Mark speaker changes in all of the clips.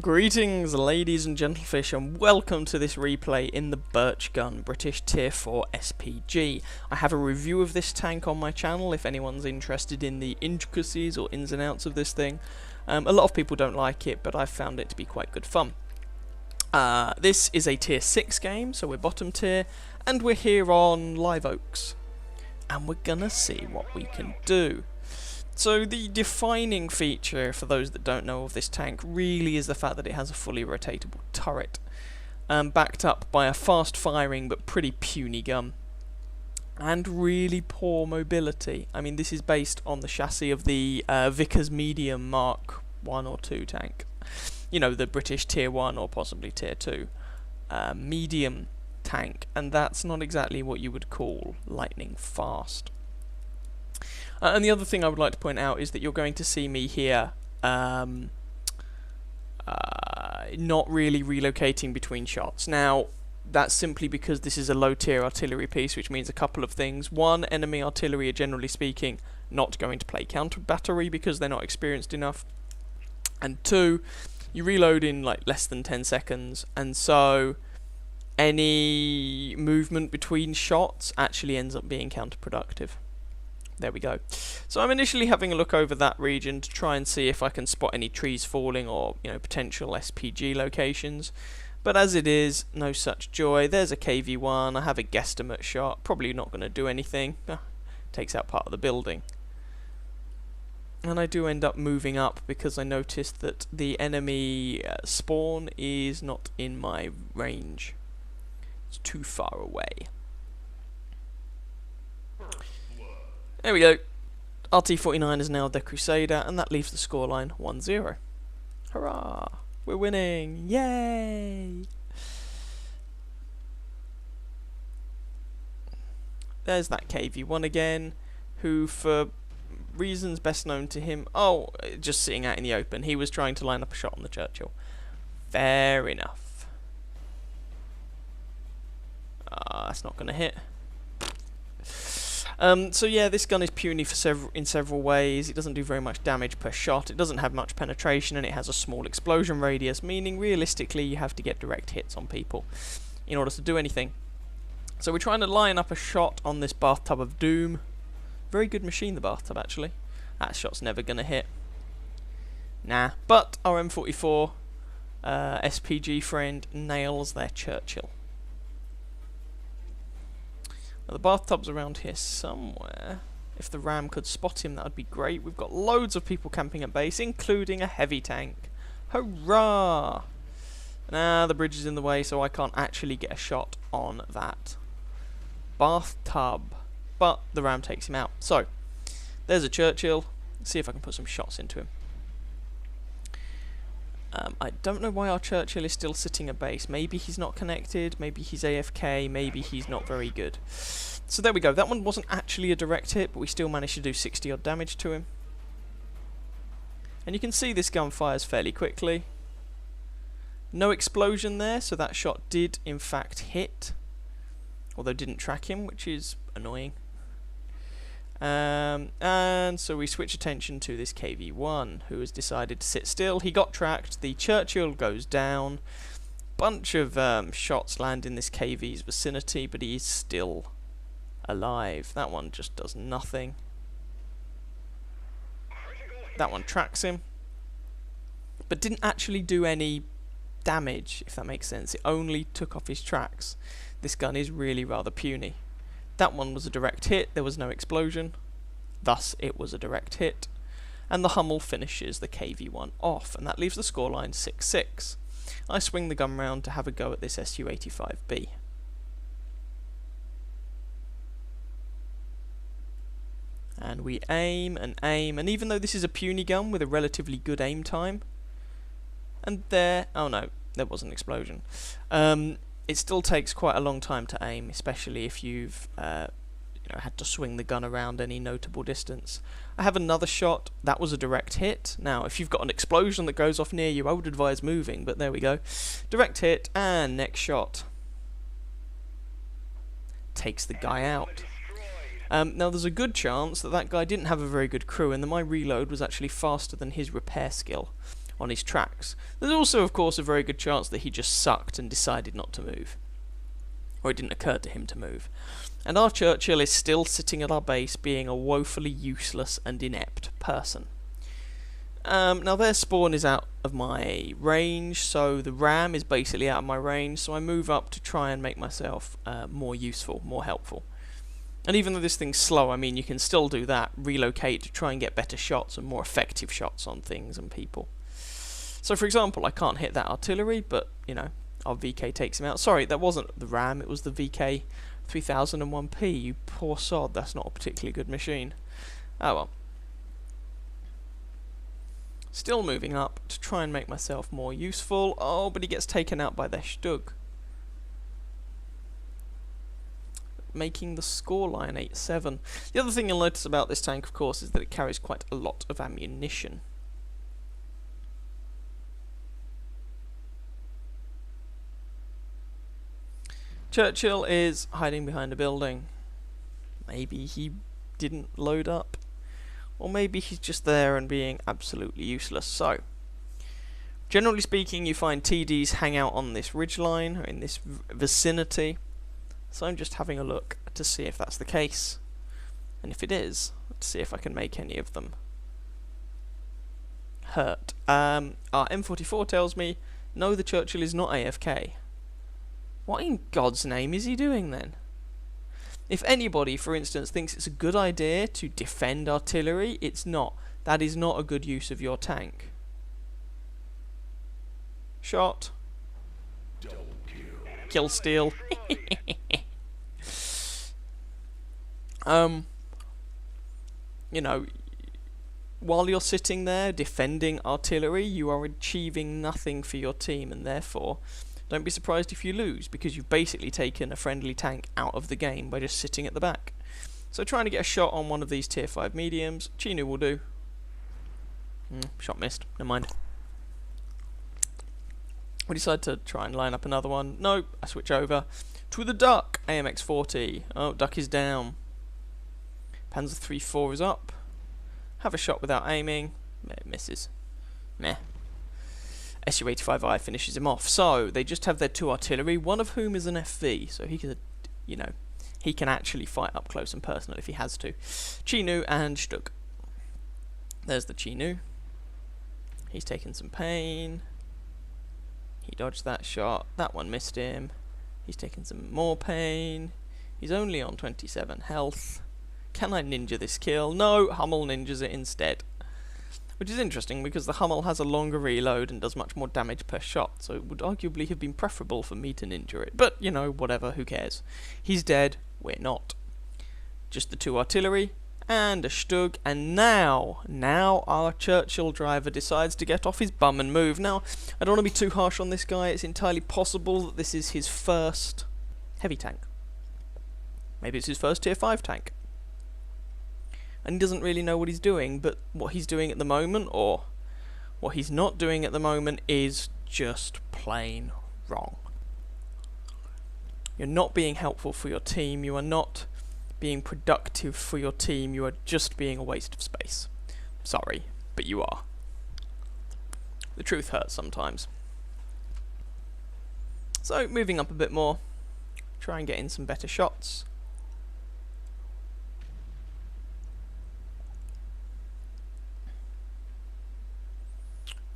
Speaker 1: Greetings ladies and gentlefish, and welcome to this replay in the Birch Gun British Tier 4 SPG. I have a review of this tank on my channel if anyone's interested in the intricacies or ins and outs of this thing. A lot of people don't like it, but I've found it to be quite good fun. This is a Tier 6 game, so we're bottom tier, and we're here on Live Oaks. And we're gonna see what we can do. So the defining feature, for those that don't know of this tank, really is the fact that it has a fully rotatable turret, backed up by a fast-firing but pretty puny gun, and really poor mobility. I mean, this is based on the chassis of the Vickers Medium Mark 1 or 2 tank. You know, the British Tier 1 or possibly Tier 2 medium tank, and that's not exactly what you would call lightning fast. And the other thing I would like to point out is that you're going to see me here not really relocating between shots. Now, that's simply because this is a low tier artillery piece, which means a couple of things. One, enemy artillery are generally speaking not going to play counter battery because they're not experienced enough. And two, you reload in like less than 10 seconds, and so any movement between shots actually ends up being counterproductive. There we go. So I'm initially having a look over that region to try and see if I can spot any trees falling or, you know, potential SPG locations. But as it is, no such joy. There's a KV-1. I have a guesstimate shot. Probably not going to do anything. Takes out part of the building. And I do end up moving up because I noticed that the enemy spawn is not in my range. It's too far away. There we go. RT49 is now the Crusader, and that leaves the scoreline 1-0. Hurrah! We're winning! Yay! There's that KV-1 again, who, for reasons best known to him, just sitting out in the open, he was trying to line up a shot on the Churchill. Fair enough. That's not going to hit. So yeah, this gun is puny in several ways. It doesn't do very much damage per shot, it doesn't have much penetration, and it has a small explosion radius, meaning realistically you have to get direct hits on people in order to do anything. So we're trying to line up a shot on this bathtub of doom. Very good machine, the bathtub, actually. That shot's never going to hit. Nah, but our M44 SPG friend nails their Churchill. Now, the bathtub's around here somewhere. If the Ram could spot him, that would be great. We've got loads of people camping at base, including a heavy tank. Hurrah! Nah, the bridge is in the way, so I can't actually get a shot on that bathtub. But the Ram takes him out. So, there's a Churchill. Let's see if I can put some shots into him. I don't know why our Churchill is still sitting at base. Maybe he's not connected, maybe he's AFK, maybe he's not very good. So there we go. That one wasn't actually a direct hit, but we still managed to do 60 odd damage to him. And you can see this gun fires fairly quickly. No explosion there, so that shot did in fact hit. Although didn't track him, which is annoying. And so we switch attention to this KV-1, who has decided to sit still. He got tracked, the Churchill goes down, bunch of shots land in this KV's vicinity, but he is still alive. That one just does nothing. That one tracks him, but didn't actually do any damage, if that makes sense. It only took off his tracks. This gun is really rather puny. That one was a direct hit, there was no explosion, thus it was a direct hit. And the Hummel finishes the KV-1 off, and that leaves the scoreline 6-6. I swing the gun round to have a go at this Su-85B. And we aim, and even though this is a puny gun with a relatively good aim time, and there, oh no, there was an explosion. It still takes quite a long time to aim, especially if you've had to swing the gun around any notable distance. I have another shot. That was a direct hit. Now, if you've got an explosion that goes off near you, I would advise moving, but there we go. Direct hit, and next shot. Takes the guy out. Now, there's a good chance that that guy didn't have a very good crew, and that my reload was actually faster than his repair skill. on his tracks. There's also, of course, a very good chance that he just sucked and decided not to move. Or it didn't occur to him to move. And our Churchill is still sitting at our base, being a woefully useless and inept person. Now their spawn is out of my range, so the ram is basically out of my range, so I move up to try and make myself more useful, more helpful. And even though this thing's slow, I mean, you can still do that, relocate to try and get better shots and more effective shots on things and people. So for example, I can't hit that artillery, but, you know, our VK takes him out. Sorry, that wasn't the ram, it was the VK 3001P, you poor sod, that's not a particularly good machine. Oh well. Still moving up to try and make myself more useful. Oh, but he gets taken out by their Stug. Making the scoreline 8-7. The other thing you'll notice about this tank, of course, is that it carries quite a lot of ammunition. Churchill is hiding behind a building. Maybe he didn't load up. Or maybe he's just there and being absolutely useless. So, generally speaking, you find TDs hang out on this ridgeline, or in this vicinity. So I'm just having a look to see if that's the case. And if it is, let's see if I can make any of them hurt. Our M44 tells me, no, the Churchill is not AFK. What in God's name is he doing then? If anybody, for instance, thinks it's a good idea to defend artillery, it's not. That is not a good use of your tank. Shot. Kill steal. You know, while you're sitting there defending artillery, you are achieving nothing for your team, and therefore don't be surprised if you lose, because you've basically taken a friendly tank out of the game by just sitting at the back. So trying to get a shot on one of these tier 5 mediums, Chinu will do. Shot missed, never mind. We decide to try and line up another one. No, I switch over to the Duck, AMX-40. Oh, Duck is down. Panzer 3-4 is up. Have a shot without aiming. It misses. Meh. Su-85I finishes him off. So, they just have their 2 artillery, one of whom is an FV, so he can, you know, he can actually fight up close and personal if he has to. Chinu and Stug. There's the Chinu. He's taken some pain. He dodged that shot. That one missed him. He's taken some more pain. He's only on 27 health. Can I ninja this kill? No, Hummel ninjas it instead. Which is interesting, because the Hummel has a longer reload and does much more damage per shot, so it would arguably have been preferable for me to ninja it. But, you know, whatever, who cares. He's dead, we're not. Just the 2 artillery, and a Stug, and now our Churchill driver decides to get off his bum and move. Now, I don't want to be too harsh on this guy, it's entirely possible that this is his first heavy tank. Maybe it's his first tier 5 tank. And he doesn't really know what he's doing, but what he's doing at the moment, or what he's not doing at the moment, is just plain wrong. You're not being helpful for your team, you are not being productive for your team, you are just being a waste of space. Sorry, but you are. The truth hurts sometimes. So, moving up a bit more, try and get in some better shots.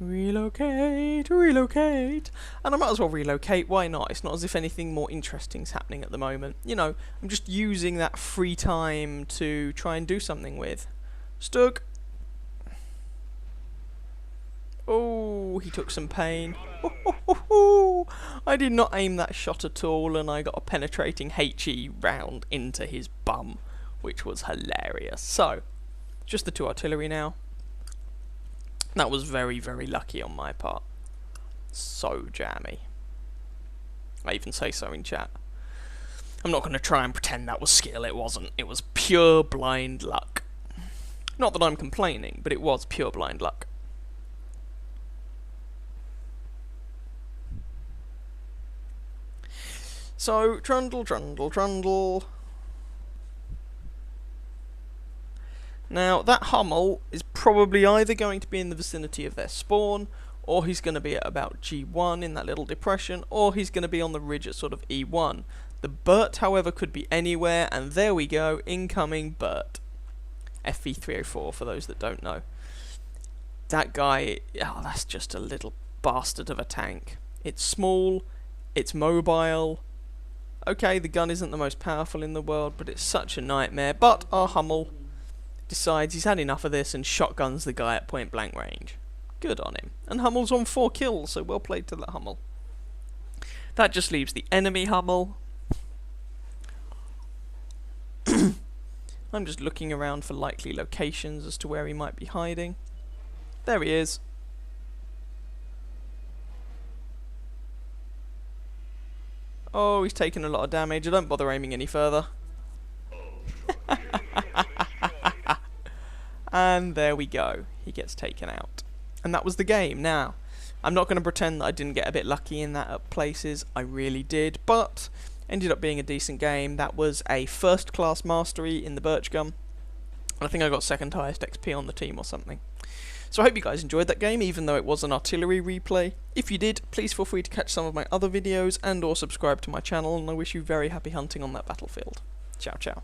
Speaker 1: Relocate, relocate. And I might as well relocate, why not? It's not as if anything more interesting is happening at the moment. You know, I'm just using that free time to try and do something with. Stug. Oh, he took some pain. I did not aim that shot at all, and I got a penetrating HE round into his bum, which was hilarious. So, just the 2 artillery now. That was very, very lucky on my part. So jammy. I even say so in chat. I'm not going to try and pretend that was skill, it wasn't. It was pure blind luck. Not that I'm complaining, but it was pure blind luck. So, trundle, trundle, trundle. Now, that Hummel is probably either going to be in the vicinity of their spawn, or he's going to be at about G1 in that little depression, or he's going to be on the ridge at sort of E1. The Burt, however, could be anywhere, and there we go, incoming Burt. FV304 for those that don't know. That guy, oh, that's just a little bastard of a tank. It's small, it's mobile. Okay, the gun isn't the most powerful in the world, but it's such a nightmare. But our Hummel decides he's had enough of this and shotguns the guy at point blank range. Good on him. And Hummel's on 4 kills, so well played to the Hummel. That just leaves the enemy Hummel. I'm just looking around for likely locations as to where he might be hiding. There he is. Oh, he's taken a lot of damage. I don't bother aiming any further. And there we go. He gets taken out. And that was the game. Now, I'm not going to pretend that I didn't get a bit lucky in that at places. I really did. But ended up being a decent game. That was a first class mastery in the Birch Gun. I think I got second highest XP on the team or something. So I hope you guys enjoyed that game, even though it was an artillery replay. If you did, please feel free to catch some of my other videos and or subscribe to my channel, and I wish you very happy hunting on that battlefield. Ciao ciao.